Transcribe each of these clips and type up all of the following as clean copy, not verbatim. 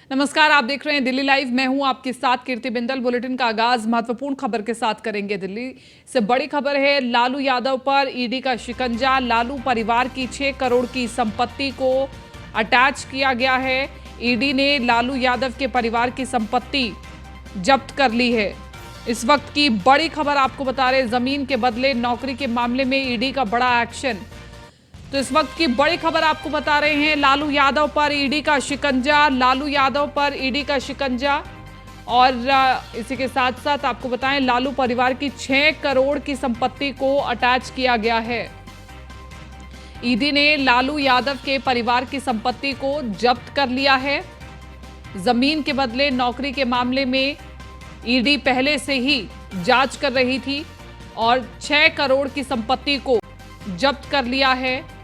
नमस्कार, आप देख रहे हैं दिल्ली लाइव। मैं हूं आपके साथ कीर्ति बिंदल। बुलेटिन का आगाज महत्वपूर्ण खबर के साथ करेंगे। दिल्ली से बड़ी खबर है, लालू यादव पर ईडी का शिकंजा। लालू परिवार की 6 करोड़ की संपत्ति को अटैच किया गया है। ईडी ने लालू यादव के परिवार की संपत्ति जब्त कर ली है। इस वक्त की बड़ी खबर आपको बता रहे, जमीन के बदले नौकरी के मामले में ईडी का बड़ा एक्शन। तो इस वक्त की बड़ी खबर आपको बता रहे हैं, लालू यादव पर ईडी का शिकंजा। लालू यादव पर ईडी का शिकंजा। और इसी के साथ साथ आपको बताएं, लालू परिवार की 6 करोड़ की संपत्ति को अटैच किया गया है। ईडी ने लालू यादव के परिवार की संपत्ति को जब्त कर लिया है। जमीन के बदले नौकरी के मामले में ईडी पहले से ही जांच कर रही थी और 6 करोड़ की संपत्ति को जब्त कर लिया है।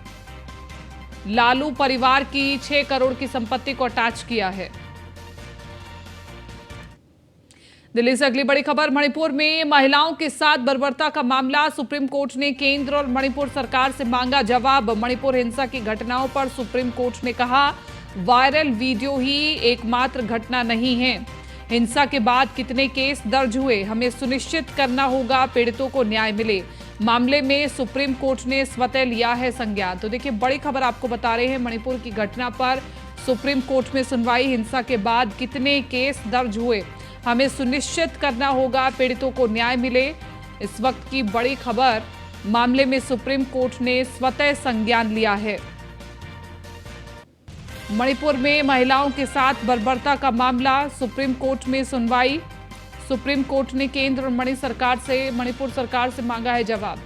लालू परिवार की 6 करोड़ की संपत्ति को अटैच किया है। दिल्ली से अगली बड़ी खबर, मणिपुर में महिलाओं के साथ बर्बरता का मामला। सुप्रीम कोर्ट ने केंद्र और मणिपुर सरकार से मांगा जवाब। मणिपुर हिंसा की घटनाओं पर सुप्रीम कोर्ट ने कहा, वायरल वीडियो ही एकमात्र घटना नहीं है। हिंसा के बाद कितने केस दर्ज हुए, हमें सुनिश्चित करना होगा पीड़ितों को न्याय मिले। मामले में सुप्रीम कोर्ट ने स्वतः लिया है संज्ञान। तो देखिए, बड़ी खबर आपको बता रहे हैं, मणिपुर की घटना पर सुप्रीम कोर्ट में सुनवाई। हिंसा के बाद कितने केस दर्ज हुए, हमें सुनिश्चित करना होगा पीड़ितों को न्याय मिले। इस वक्त की बड़ी खबर, मामले में सुप्रीम कोर्ट ने स्वतः संज्ञान लिया है। मणिपुर में महिलाओं के साथ बर्बरता का मामला, सुप्रीम कोर्ट में सुनवाई। सुप्रीम कोर्ट ने केंद्र और मणिपुर सरकार से मांगा है जवाब।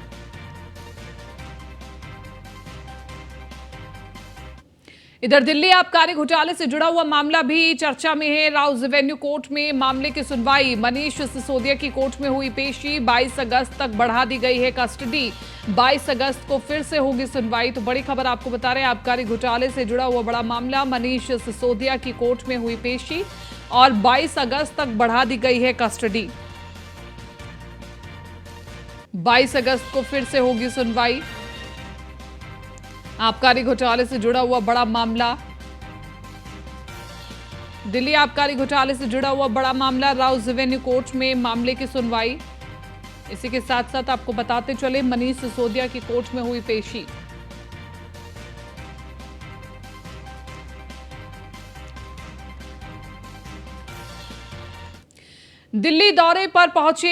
इधर दिल्ली आबकारी घोटाले से जुड़ा हुआ मामला भी चर्चा में है। राउज एवेन्यू कोर्ट में मामले की सुनवाई। मनीष सिसोदिया की कोर्ट में हुई पेशी। 22 अगस्त तक बढ़ा दी गई है कस्टडी। 22 अगस्त को फिर से होगी सुनवाई। तो बड़ी खबर आपको बता रहे हैं, आबकारी घोटाले से जुड़ा हुआ बड़ा मामला। मनीष सिसोदिया की कोर्ट में हुई पेशी और 22 अगस्त तक बढ़ा दी गई है कस्टडी। 22 अगस्त को फिर से होगी सुनवाई। आबकारी घोटाले से जुड़ा हुआ बड़ा मामला, दिल्ली आबकारी घोटाले से जुड़ा हुआ बड़ा मामला। राउज एवेन्यू कोर्ट में मामले की सुनवाई। इसी के साथ साथ आपको बताते चले, मनीष सिसोदिया की कोर्ट में हुई पेशी। दिल्ली दौरे पर पहुंचे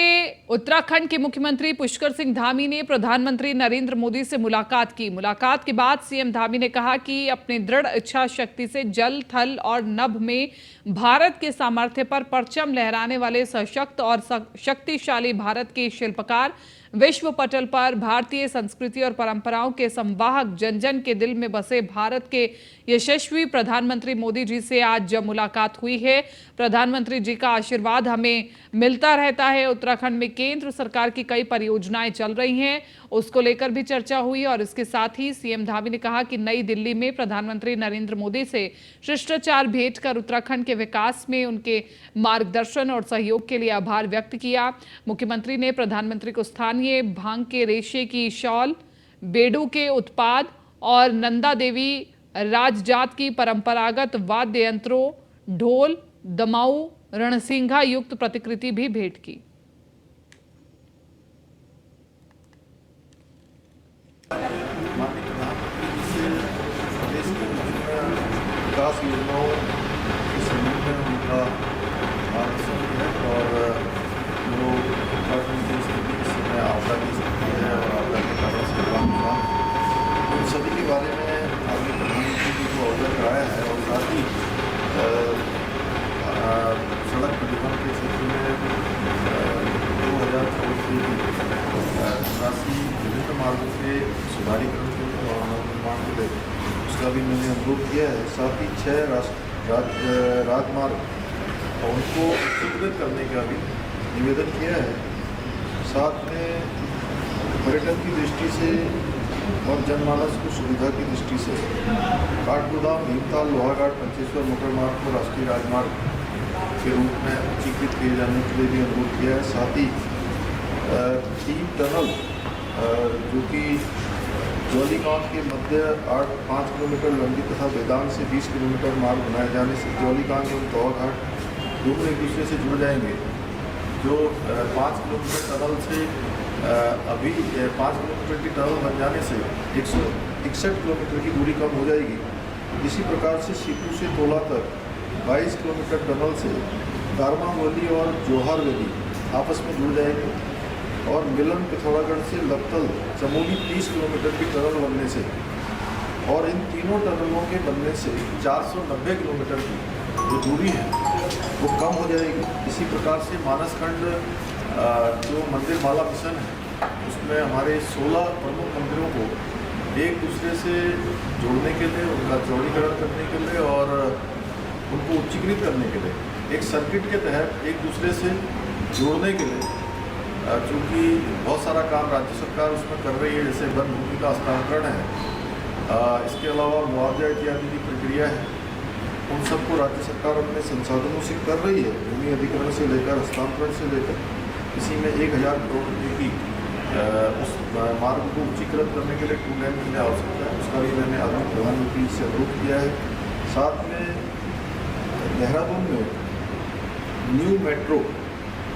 उत्तराखंड के मुख्यमंत्री पुष्कर सिंह धामी ने प्रधानमंत्री नरेंद्र मोदी से मुलाकात की। मुलाकात के बाद सीएम धामी ने कहा कि अपनी दृढ़ इच्छा शक्ति से जल, थल और नभ में भारत के सामर्थ्य पर परचम लहराने वाले सशक्त और शक्तिशाली भारत के शिल्पकार, विश्व पटल पर भारतीय संस्कृति और परंपराओं के संवाहक, जन जन के दिल में बसे भारत के यशस्वी प्रधानमंत्री मोदी जी से आज जब मुलाकात हुई है। प्रधानमंत्री जी का आशीर्वाद हमें मिलता रहता है। उत्तराखंड में केंद्र सरकार की कई परियोजनाएं चल रही हैं, उसको लेकर भी चर्चा हुई। और इसके साथ ही सीएम धामी ने कहा कि नई दिल्ली में प्रधानमंत्री नरेंद्र मोदी से शिष्टाचार भेंट कर उत्तराखंड के विकास में उनके मार्गदर्शन और सहयोग के लिए आभार व्यक्त किया। मुख्यमंत्री ने प्रधानमंत्री को स्थानीय भांग के रेशे की शॉल, बेडू के उत्पाद और नंदा देवी राजजात की परंपरागत वाद्य यंत्रों, ढोल, दमाऊ, रणसिंघा युक्त प्रतिकृति भी भेंट की। विकास योजनाओं के संबंध में उनका मार्गदर्शन है और जो उत्तराखंड की स्थिति इस समय आपदा की स्थिति है और आपदा के कारण से हुआ नुकसान, उन सभी के बारे में आगे प्रधानमंत्री जी को अवगत कराया है। और साथ ही सड़क परिवहन के क्षेत्र में 2000 करोड़ की राशि विभिन्न मार्गों के सुधारीकरण के लिए और नवनिर्माण के लिए उसका भी मैंने अनुरोध किया है। साथ ही 6 राजमार्ग उनको स्वीकृत करने का भी निवेदन किया है। साथ में पर्यटन की दृष्टि से और जनमानस को सुविधा की दृष्टि से काठगोदाम, भीमताल, लोहाघाट, पंचेश्वर मोटर मार्ग को राष्ट्रीय राजमार्ग के रूप में उच्चीकृत किए जाने के लिए भी अनुरोध किया है। साथ ही 3 टनल जो कि जौलीगांव के मध्य 5 किलोमीटर लंबी तथा वेदांत से 20 किलोमीटर मार्ग बनाए जाने से जौलीगांव एवं तौर घाट दोनों एक दूसरे से जुड़ जाएंगे। जो 5 किलोमीटर टनल से अभी 5 किलोमीटर की टनल बन जाने से 161 किलोमीटर की दूरी कम हो जाएगी। इसी प्रकार से सीपू से तोला तक 22 किलोमीटर टनल से दारमा वैली और जौहर वैली आपस में जुड़ जाएंगे और मिलन पिथौरागढ़ से लखतल चमोली 30 किलोमीटर की टनल बनने से और इन तीनों टनलों के बनने से 490 किलोमीटर की जो दूरी है वो कम हो जाएगी। इसी प्रकार से मानसखंड जो मंदिर माला मिशन है उसमें हमारे 16 प्रमुख मंदिरों को एक दूसरे से जोड़ने के लिए, उनका चौड़ीकरण करने के लिए और उनको उच्चीकृत करने के लिए एक सर्किट के तहत एक दूसरे से जोड़ने के लिए चूँकि बहुत सारा काम राज्य सरकार उसमें कर रही है, जैसे वन भूमि का हस्तांतरण है, इसके अलावा मुआवजा इत्यादि की प्रक्रिया है, उन सबको राज्य सरकार अपने संसाधनों से कर रही है। भूमि अधिग्रहण से लेकर हस्तांतरण से लेकर इसी में 1000 करोड़ रुपये की उस मार्ग को उच्चीकृत करने के लिए 2 लेन की आवश्यकता है। उसका भी मैंने आदरणीय प्रधानमंत्री से अनुरोध किया है। साथ में देहरादून में न्यू मेट्रो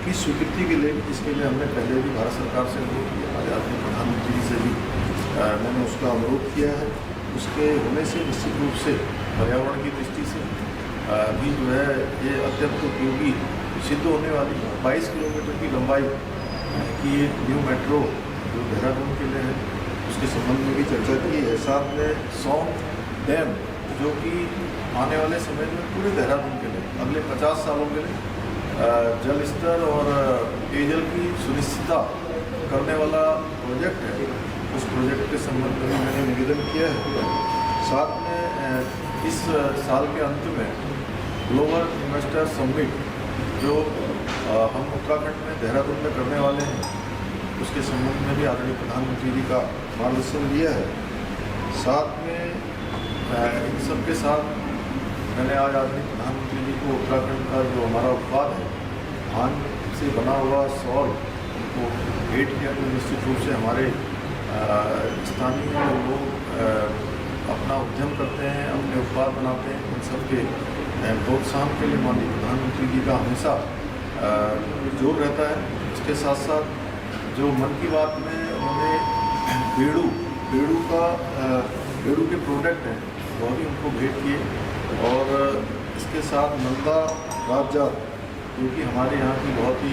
की स्वीकृति के लिए, जिसके लिए हमने पहले भी भारत सरकार से अनुरोध किया, आज आदरणीय प्रधानमंत्री जी से भी मैंने उसका अनुरोध किया है। उसके होने से निश्चित रूप से पर्यावरण की दृष्टि से भी जो है ये अत्यंत उपयोगी सिद्ध होने वाली 22 किलोमीटर की लंबाई की एक न्यू मेट्रो जो देहरादून के लिए है, उसके संबंध में भी चर्चा की है। साथ में सौंग डैम जो कि आने वाले समय में पूरे देहरादून के लिए अगले 50 सालों के लिए जल स्तर और पेयजल की सुनिश्चितता करने वाला प्रोजेक्ट है। उस प्रोजेक्ट के संबंध में मैंने निवेदन किया है। साथ में इस साल के अंत में ग्लोबल इन्वेस्टर समिट जो हम उत्तराखंड में देहरादून में करने वाले हैं, उसके संबंध में भी आदरणीय प्रधानमंत्री जी का मार्गदर्शन लिया है। साथ में इन सब के साथ मैंने आज आदरणीय प्रधानमंत्री जी को उत्तराखंड का जो हमारा उत्पाद है धान से बना हुआ सॉल उनको भेंट किया। तो निश्चित रूप से हमारे स्थानीय जो लोग अपना उद्यम करते हैं, अपने उत्पाद बनाते हैं, उन सब के प्रोत्साहन के लिए माननीय प्रधानमंत्री जी का हमेशा जोर रहता है। इसके साथ साथ जो मन की बात में उन्होंने बेड़ू के प्रोडक्ट हैं वो भी उनको भेंट किए और इसके साथ नंदा राजजात जो कि हमारे यहाँ की बहुत ही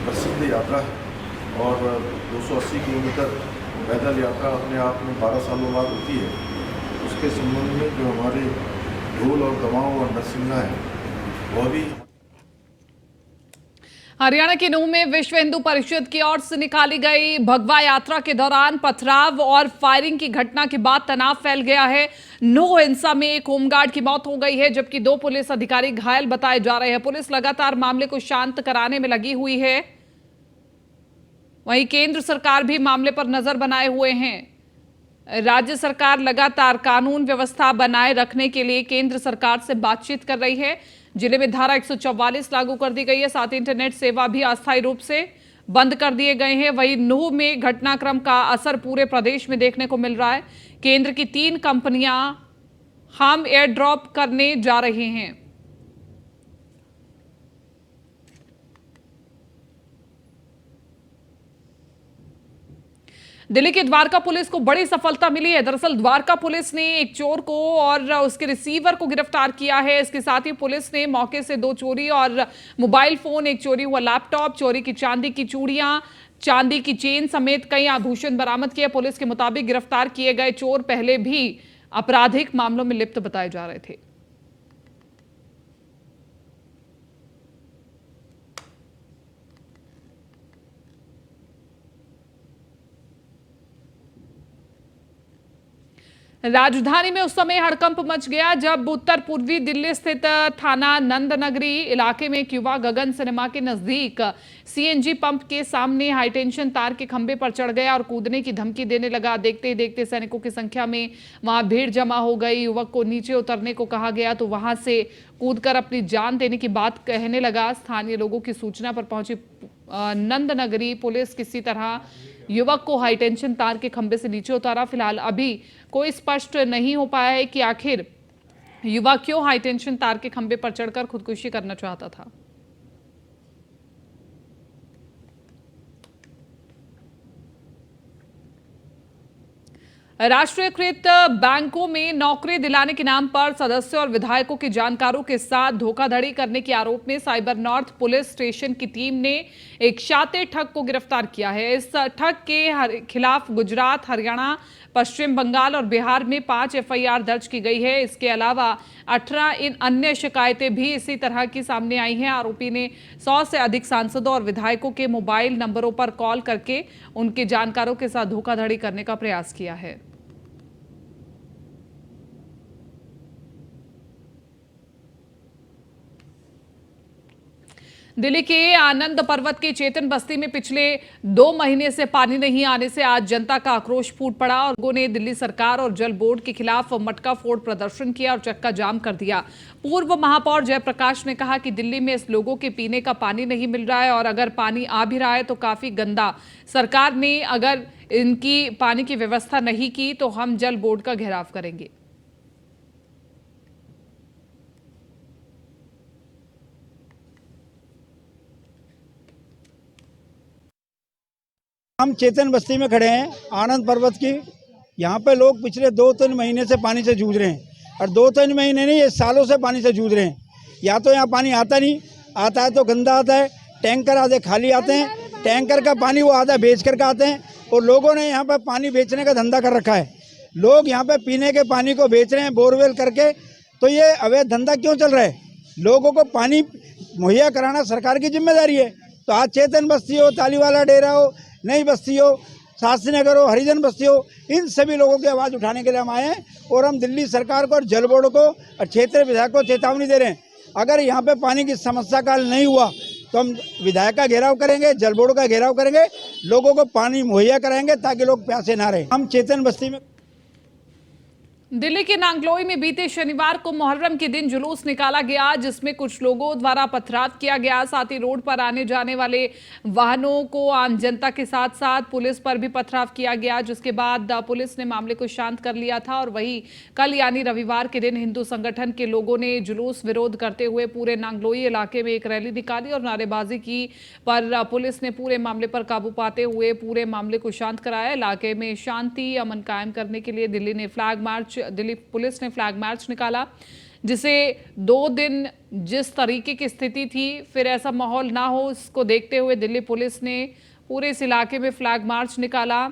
प्रसिद्ध यात्रा है और 280 किलोमीटर पैदल यात्रा अपने आप में 12 सालों बाद होती है। उसके संबंध में जो हमारे ढोल और दमाऊ और नरसिंगा है वह भी। हरियाणा के नूंह में विश्व हिंदू परिषद की ओर से निकाली गई भगवा यात्रा के दौरान पथराव और फायरिंग की घटना के बाद तनाव फैल गया है। नूंह हिंसा में एक होमगार्ड की मौत हो गई है जबकि 2 पुलिस अधिकारी घायल बताए जा रहे हैं। पुलिस लगातार मामले को शांत कराने में लगी हुई है। वहीं केंद्र सरकार भी मामले पर नजर बनाए हुए हैं। राज्य सरकार लगातार कानून व्यवस्था बनाए रखने के लिए केंद्र सरकार से बातचीत कर रही है। जिले में धारा 144 लागू कर दी गई है। साथ ही इंटरनेट सेवा भी अस्थायी रूप से बंद कर दिए गए हैं। वहीं नूंह में घटनाक्रम का असर पूरे प्रदेश में देखने को मिल रहा है। केंद्र की 3 कंपनियां हम एयर ड्रॉप करने जा रही हैं। दिल्ली के द्वारका पुलिस को बड़ी सफलता मिली है। दरअसल द्वारका पुलिस ने एक चोर को और उसके रिसीवर को गिरफ्तार किया है। इसके साथ ही पुलिस ने मौके से 2 चोरी और मोबाइल फोन, एक चोरी हुआ लैपटॉप, चोरी की चांदी की चूड़ियां, चांदी की चेन समेत कई आभूषण बरामद किए। पुलिस के मुताबिक गिरफ्तार किए गए चोर पहले भी आपराधिक मामलों में लिप्त बताए जा रहे थे। राजधानी में उस समय हड़कंप मच गया जब उत्तर पूर्वी दिल्ली स्थित थाना नंदनगरी इलाके में एक युवा गगन सिनेमा के नजदीक सीएनजी पंप के सामने हाईटेंशन तार के खंभे पर चढ़ गया और कूदने की धमकी देने लगा। देखते ही देखते सैनिकों की संख्या में वहां भीड़ जमा हो गई। युवक को नीचे उतरने को कहा गया तो वहां से कूदकर अपनी जान देने की बात कहने लगा। स्थानीय लोगों की सूचना पर पहुंची नंदनगरी पुलिस किसी तरह युवक को हाईटेंशन तार के खंभे से नीचे उतारा। फिलहाल अभी कोई स्पष्ट नहीं हो पाया है कि आखिर युवक क्यों हाईटेंशन तार के खंभे पर चढ़कर खुदकुशी करना चाहता था। राष्ट्रीयकृत बैंकों में नौकरी दिलाने के नाम पर सदस्यों और विधायकों के जानकारों के साथ धोखाधड़ी करने के आरोप में साइबर नॉर्थ पुलिस स्टेशन की टीम ने एक शातिर ठग को गिरफ्तार किया है। इस ठग के खिलाफ गुजरात, हरियाणा, पश्चिम बंगाल और बिहार में 5 एफआईआर दर्ज की गई है। इसके अलावा 18 अन्य शिकायतें भी इसी तरह की सामने आई हैं। आरोपी ने 100 से अधिक सांसदों और विधायकों के मोबाइल नंबरों पर कॉल करके उनके जानकारों के साथ धोखाधड़ी करने का प्रयास किया है। दिल्ली के आनंद पर्वत के चेतन बस्ती में पिछले 2 महीने से पानी नहीं आने से आज जनता का आक्रोश फूट पड़ा और लोगों ने दिल्ली सरकार और जल बोर्ड के खिलाफ मटका फोड़ प्रदर्शन किया और चक्का जाम कर दिया। पूर्व महापौर जयप्रकाश ने कहा कि दिल्ली में इस लोगों के पीने का पानी नहीं मिल रहा है और अगर पानी आ भी रहा है तो काफी गंदा। सरकार ने अगर इनकी पानी की व्यवस्था नहीं की तो हम जल बोर्ड का घेराव करेंगे। हम चेतन बस्ती में खड़े हैं, आनंद पर्वत की। यहाँ पे लोग पिछले 2-3 महीने से पानी से जूझ रहे हैं और 2-3 महीने नहीं, ये सालों से पानी से जूझ रहे हैं। या तो यहाँ पानी आता नहीं, आता है तो गंदा आता है, टैंकर आधे खाली आते हैं, टैंकर का पानी वो आधा बेच करके आते हैं और लोगों ने यहाँ पर पानी बेचने का धंधा कर रखा है। लोग यहाँ पे पीने के पानी को बेच रहे हैं बोरवेल करके। तो ये अवैध धंधा क्यों चल रहा है? लोगों को पानी मुहैया कराना सरकार की जिम्मेदारी है। तो आज चेतन बस्ती हो, तालीवाला डेरा हो, नई बस्ती हो, शास्त्री नगर हो, हरिजन बस्ती हो, इन सभी लोगों की आवाज़ उठाने के लिए हम आए हैं और हम दिल्ली सरकार को और जल बोर्ड को और क्षेत्रीय विधायक को चेतावनी दे रहे हैं। अगर यहाँ पे पानी की समस्या का हल नहीं हुआ तो हम विधायक का घेराव करेंगे, जल बोर्ड का घेराव करेंगे, लोगों को पानी मुहैया कराएंगे ताकि लोग प्यासे ना रहें। हम चेतन बस्ती में दिल्ली के नांगलोई में बीते शनिवार को मुहर्रम के दिन जुलूस निकाला गया जिसमें कुछ लोगों द्वारा पथराव किया गया। साथ ही रोड पर आने जाने वाले वाहनों को आम जनता के साथ साथ पुलिस पर भी पथराव किया गया, जिसके बाद पुलिस ने मामले को शांत कर लिया था। और वहीं कल यानी रविवार के दिन हिंदू संगठन के लोगों ने जुलूस विरोध करते हुए पूरे नांगलोई इलाके में एक रैली निकाली और नारेबाजी की, पर पुलिस ने पूरे मामले पर काबू पाते हुए पूरे मामले को शांत कराया। इलाके में शांति अमन कायम करने के लिए दिल्ली पुलिस ने फ्लैग मार्च निकाला, जिसे 2 दिन जिस तरीके की स्थिति थी फिर ऐसा माहौल ना हो, इसको देखते हुए दिल्ली पुलिस ने पूरे इस इलाके में फ्लैग मार्च निकाला।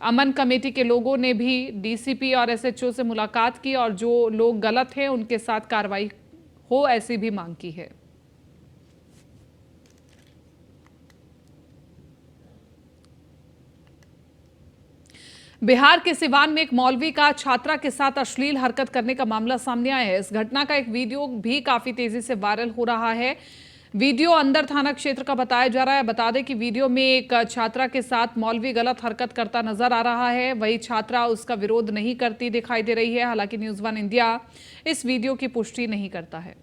अमन कमेटी के लोगों ने भी डीसीपी और एसएचओ से मुलाकात की और जो लोग गलत हैं उनके साथ कार्रवाई हो ऐसी भी मांग की है। बिहार के सिवान में एक मौलवी का छात्रा के साथ अश्लील हरकत करने का मामला सामने आया है। इस घटना का एक वीडियो भी काफी तेजी से वायरल हो रहा है। वीडियो अंदर थाना क्षेत्र का बताया जा रहा है। बता दें कि वीडियो में एक छात्रा के साथ मौलवी गलत हरकत करता नजर आ रहा है। वही छात्रा उसका विरोध नहीं करती दिखाई दे रही है। हालांकि न्यूज़ 1 इंडिया इस वीडियो की पुष्टि नहीं करता है।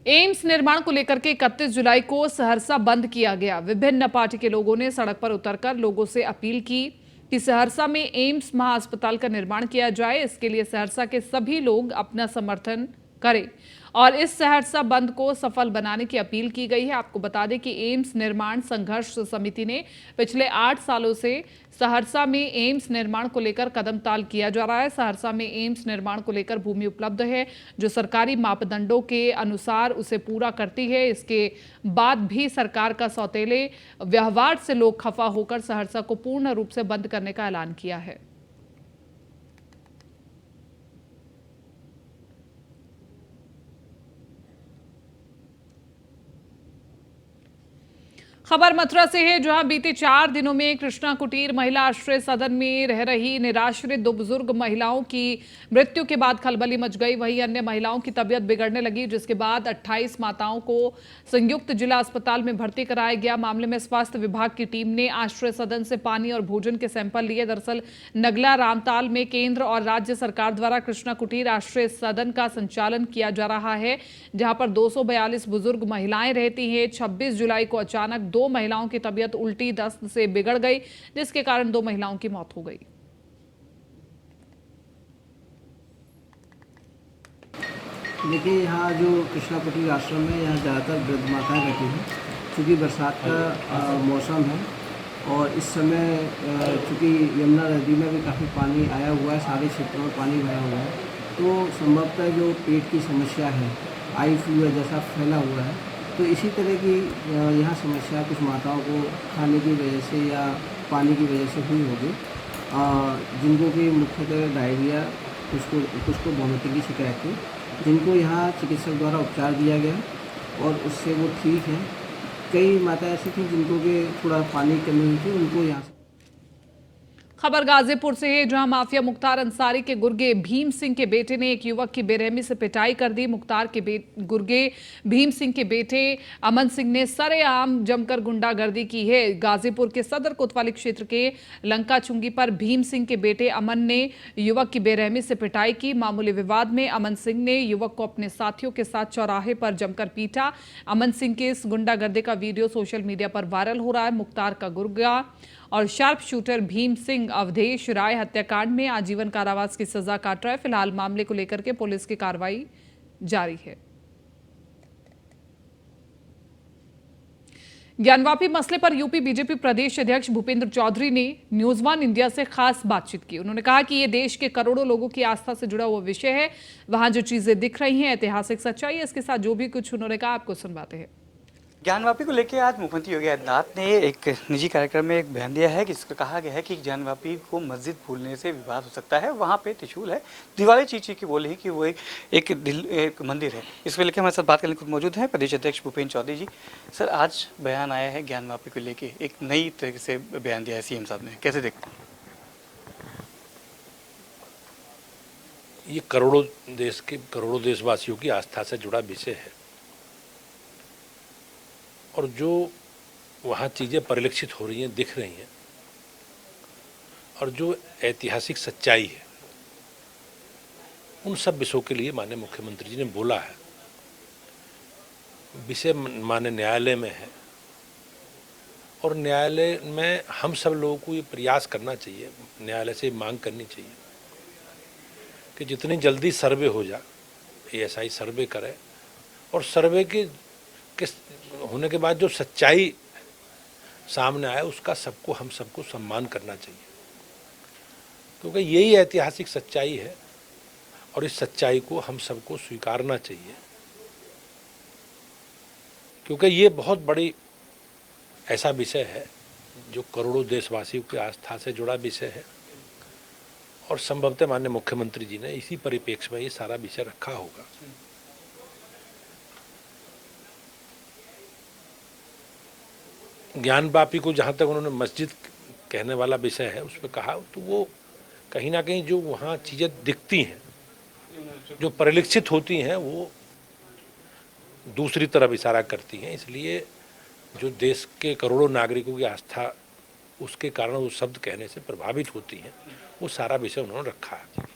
एम्स निर्माण को लेकर के 31 जुलाई को सहरसा बंद किया गया। विभिन्न पार्टी के लोगों ने सड़क पर उतरकर लोगों से अपील की कि सहरसा में एम्स महाअस्पताल का निर्माण किया जाए। इसके लिए सहरसा के सभी लोग अपना समर्थन करें और इस सहरसा बंद को सफल बनाने की अपील की गई है। आपको बता दें कि एम्स निर्माण संघर्ष समिति ने पिछले 8 सालों से सहरसा में एम्स निर्माण को लेकर कदम ताल किया जा रहा है। सहरसा में एम्स निर्माण को लेकर भूमि उपलब्ध है जो सरकारी मापदंडों के अनुसार उसे पूरा करती है। इसके बाद भी सरकार का सौतेले व्यवहार से लोग खफा होकर सहरसा को पूर्ण रूप से बंद करने का ऐलान किया है। खबर मथुरा से है, जहां बीते 4 दिनों में कृष्णा कुटीर महिला आश्रय सदन में रह रही निराश्रित 2 बुजुर्ग महिलाओं की मृत्यु के बाद खलबली मच गई। वहीं अन्य महिलाओं की तबीयत बिगड़ने लगी, जिसके बाद 28 माताओं को संयुक्त जिला अस्पताल में भर्ती कराया गया। मामले में स्वास्थ्य विभाग की टीम ने आश्रय सदन से पानी और भोजन के सैंपल लिए। दरअसल नगला रामताल में केंद्र और राज्य सरकार द्वारा कृष्णा कुटीर आश्रय सदन का संचालन किया जा रहा है, जहां पर 242 बुजुर्ग महिलाएं रहती हैं। 26 जुलाई को अचानक 2 महिलाओं की तबीयत उल्टी दस्त से बिगड़ गई, जिसके कारण 2 महिलाओं की मौत हो गई। देखिए, यहाँ जो कृष्णा कुटीर आश्रम है, यहाँ ज़्यादातर वृद्ध माताएँ रहती हैं। चूँकि बरसात का मौसम है और इस समय चूँकि यमुना नदी में भी काफ़ी पानी आया हुआ है, सारे क्षेत्रों में पानी भरा हुआ है, तो संभवतः जो पेट की समस्या है, आई फ्लू जैसा फैला हुआ है, तो इसी तरह की यहाँ समस्या कुछ माताओं को खाने की वजह से या पानी की वजह से हुई होगी, जिनको कि मुख्यतः डायरिया, कुछ को वोमिटिंग की शिकायत थी, जिनको यहाँ चिकित्सक द्वारा उपचार दिया गया और उससे वो ठीक है। कई माता ऐसी थी जिनको कि थोड़ा पानी की कमी हुई थी, उनको यहाँ से। खबर गाजीपुर से है, जहां माफिया मुख्तार अंसारी के गुर्गे भीम सिंह के बेटे ने एक युवक की बेरहमी से पिटाई कर दी। मुख्तार के गुर्गे भीम सिंह के बेटे अमन सिंह ने सरेआम जमकर गुंडागर्दी की है। गाजीपुर के सदर कोतवाली क्षेत्र के लंका चुंगी पर भीम सिंह के बेटे अमन ने युवक की बेरहमी से पिटाई की। मामूली विवाद में अमन सिंह ने युवक को अपने साथियों के साथ चौराहे पर जमकर पीटा। अमन सिंह के इस गुंडागर्दी का वीडियो सोशल मीडिया पर वायरल हो रहा है। मुख्तार का गुर्गा और शार्प शूटर भीम सिंह अवधेश राय हत्याकांड में आजीवन कारावास की सजा काट रहा है। फिलहाल मामले को लेकर के पुलिस की कार्रवाई जारी है। ज्ञानवापी मसले पर यूपी बीजेपी प्रदेश अध्यक्ष भूपेंद्र चौधरी ने न्यूज वन इंडिया से खास बातचीत की। उन्होंने कहा कि ये देश के करोड़ों लोगों की आस्था से जुड़ा हुआ विषय है। वहां जो चीजें दिख रही हैं ऐतिहासिक सच्चाई है। इसके साथ जो भी कुछ उन्होंने कहा आपको सुनवाते हैं। ज्ञानवापी को लेकर आज मुख्यमंत्री योगी आदित्यनाथ ने एक निजी कार्यक्रम में एक बयान दिया है कि इसका कहा गया है कि ज्ञानवापी को मस्जिद भूलने से विवाद हो सकता है। वहाँ पे त्रिशूल है, दीवारें चीची की बोली है कि वो एक मंदिर है। इसको लेकर हमारे साथ बात करने को मौजूद है प्रदेश अध्यक्ष भूपेंद्र चौधरी जी। सर, आज बयान आया है ज्ञानवापी को लेकर, एक नई तरीके से बयान दिया है सीएम साहब ने, कैसे देखते हैं? ये करोड़ों देशवासियों की आस्था से जुड़ा विषय है और जो वहाँ चीज़ें परिलक्षित हो रही हैं, दिख रही हैं, और जो ऐतिहासिक सच्चाई है, उन सब विषयों के लिए माननीय मुख्यमंत्री जी ने बोला है। विषय माननीय न्यायालय में है और न्यायालय में हम सब लोगों को ये प्रयास करना चाहिए, न्यायालय से मांग करनी चाहिए कि जितनी जल्दी सर्वे हो जाए, ASI सर्वे करे और सर्वे के होने के बाद जो सच्चाई सामने आए उसका हम सबको सम्मान करना चाहिए, क्योंकि यही ऐतिहासिक सच्चाई है और इस सच्चाई को हम सबको स्वीकारना चाहिए, क्योंकि ये बहुत बड़ी ऐसा विषय है जो करोड़ों देशवासियों की आस्था से जुड़ा विषय है और संभवतः माननीय मुख्यमंत्री जी ने इसी परिप्रेक्ष्य में ये सारा विषय रखा होगा। ज्ञानवापी को जहाँ तक उन्होंने मस्जिद कहने वाला विषय है उस पर कहा, तो वो कहीं ना कहीं जो वहाँ चीज़ें दिखती हैं, जो परिलक्षित होती हैं, वो दूसरी तरफ इशारा करती हैं। इसलिए जो देश के करोड़ों नागरिकों की आस्था उसके कारण वो शब्द कहने से प्रभावित होती हैं, वो सारा विषय उन्होंने रखा है।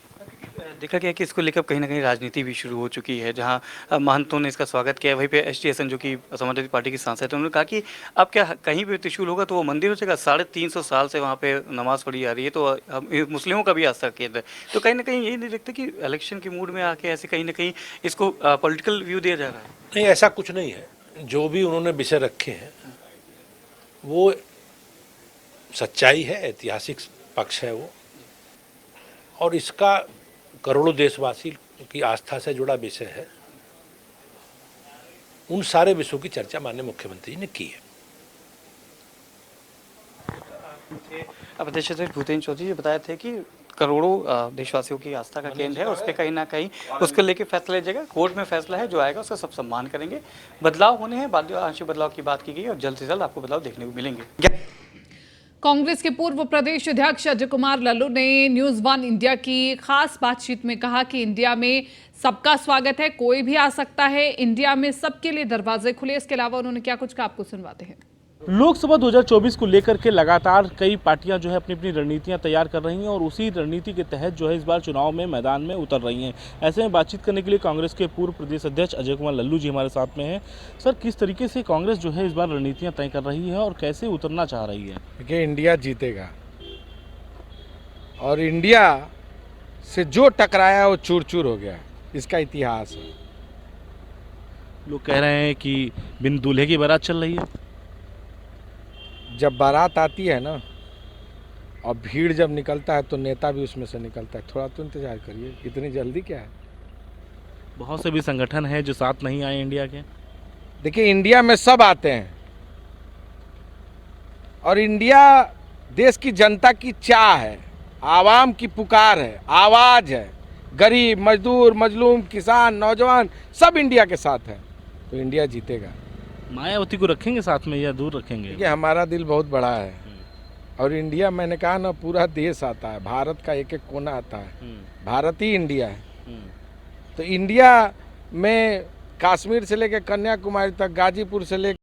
देखा गया कि इसको लेकर कहीं ना कहीं राजनीति भी शुरू हो चुकी है, जहां महंतों ने इसका स्वागत किया। वहीं पे ST हसन जो कि समाजवादी पार्टी के सांसद हैं, उन्होंने कहा कि अब क्या कहीं भी त्रिशूल होगा तो वो मंदिर हो जाएगा। 350 साल से वहाँ पे नमाज पढ़ी जा रही है, तो मुस्लिमों का भी आस्था केंद्र है। तो कहीं ना कहीं ये नहीं देखते कि इलेक्शन के मूड में आके ऐसे कहीं ना कहीं इसको पॉलिटिकल व्यू दिया जा रहा है? नहीं, ऐसा कुछ नहीं है। जो भी उन्होंने विषय रखे हैं वो सच्चाई है, ऐतिहासिक पक्ष है वो, और इसका करोड़ों देशवासी की आस्था से जुड़ा विषय है। उन सारे विषयों की चर्चा माननीय मुख्यमंत्री ने की है। अब प्रदेश अध्यक्ष भूपेंद्र चौधरी जी बताए थे कि करोड़ों देशवासियों की आस्था का केंद्र है, उस पर कहीं ना कहीं उसको लेके फैसला लीजिएगा। कोर्ट में फैसला है, जो आएगा उसका सब सम्मान करेंगे। बदलाव होने हैं, आंशिक बदलाव की बात की गई और जल्द से जल्द आपको बदलाव देखने को मिलेंगे। कांग्रेस के पूर्व प्रदेश अध्यक्ष अजय कुमार लल्लू ने न्यूज़ वन इंडिया की खास बातचीत में कहा कि इंडिया में सबका स्वागत है, कोई भी आ सकता है, इंडिया में सबके लिए दरवाजे खुले। इसके अलावा उन्होंने क्या कुछ कहा, आपको सुनवाते हैं। लोकसभा 2024 को लेकर के लगातार कई पार्टियां जो है अपनी अपनी रणनीतियां तैयार कर रही हैं और उसी रणनीति के तहत जो है इस बार चुनाव में मैदान में उतर रही हैं। ऐसे में बातचीत करने के लिए कांग्रेस के पूर्व प्रदेश अध्यक्ष अजय कुमार लल्लू जी हमारे साथ में हैं। सर, किस तरीके से कांग्रेस जो है इस बार रणनीतियाँ तय कर रही है और कैसे उतरना चाह रही है? देखिए, इंडिया जीतेगा और इंडिया से जो टकराया वो चूर चूर हो गया, इसका इतिहास है। लोग कह रहे हैं कि बिन दूल्हे की बारात चल रही है। जब बारात आती है ना और भीड़ जब निकलता है तो नेता भी उसमें से निकलता है। थोड़ा तो इंतजार करिए, इतनी जल्दी क्या है। बहुत से भी संगठन हैं जो साथ नहीं आए इंडिया के। देखिए, इंडिया में सब आते हैं और इंडिया देश की जनता की चाह है, आवाम की पुकार है, आवाज़ है। गरीब, मजदूर, मजलूम, किसान, नौजवान सब इंडिया के साथ हैं, तो इंडिया जीतेगा। मायावती को रखेंगे साथ में या दूर रखेंगे? देखिए, हमारा दिल बहुत बड़ा है और इंडिया, मैंने कहा ना, पूरा देश आता है, भारत का एक एक कोना आता है। भारत ही इंडिया है। तो इंडिया में कश्मीर से लेकर कन्याकुमारी तक, गाजीपुर से लेकर